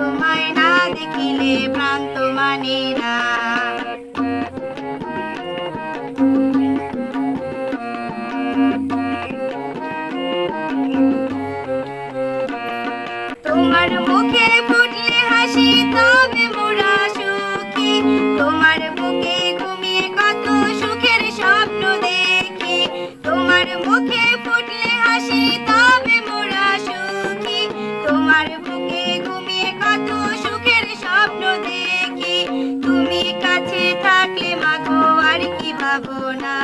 তোমায় না দেখিলে প্রাণ তো মানে না। তোমার মুখে ফুটলে হাসি তবে মোরা সুখী, তোমার বুকে ঘুমিয়ে কত সুখের স্বপ্ন দেখি। তোমার মুখে ফুটলে হাসি তবে মোরা সুখী, তোমার বুকে ঘুমিয়ে কত সুখের স্বপ্ন দেখি। তুমি কাছে থাকলে মাগো আর কি ভাবনা,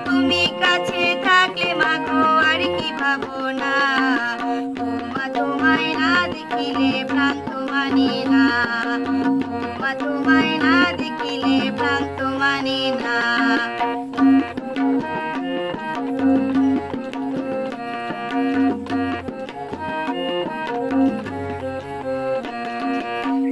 তুমি কাছে থাকলে মাগো আর কি ভাবনা। তোমায় না দেখিলে প্রাণ তো মানে না, তোমায় না দেখিলে প্রাণ তো মানে না।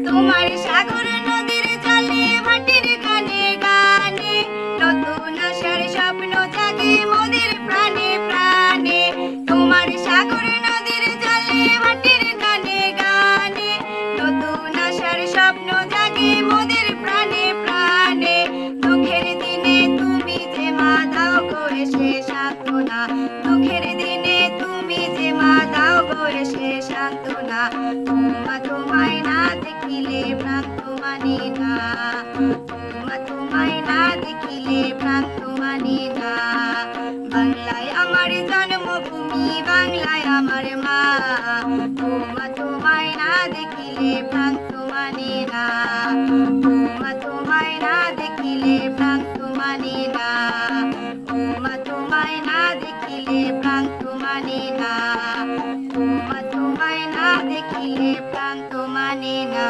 তোমার সাগর নদীর জলে ভাটির গানে গানে নতুন আশার স্বপ্ন জাগে মোদের প্রাণে প্রাণে। তোমার সাগর নদীর জলে ভাটির গানে গানে নতুন আশার স্বপ্ন জাগে মোদের প্রাণে প্রাণে। দুঃখের দিনে তুমি যে মা দাও গো এসে সান্ত্বনা, দুঃখের দিনে তুমি যে মা দাও গো এসে সান্ত্বনা। তোমায় না দেখিলে প্রাণ তো মানে না, তোমায় না দেখিলে প্রাণ তো মানে না। বাংলায় আমার জন্মভূমি, বাংলায় আমার মা, তোমায় না দেখিলে প্রাণ তো মানে না, তোমায় না দেখিলে প্রাণ তো মানে না, তোমায় না দেখিলে প্রাণ তো মানে না, তোমায় না দেখিলে প্রাণ তো মানে না।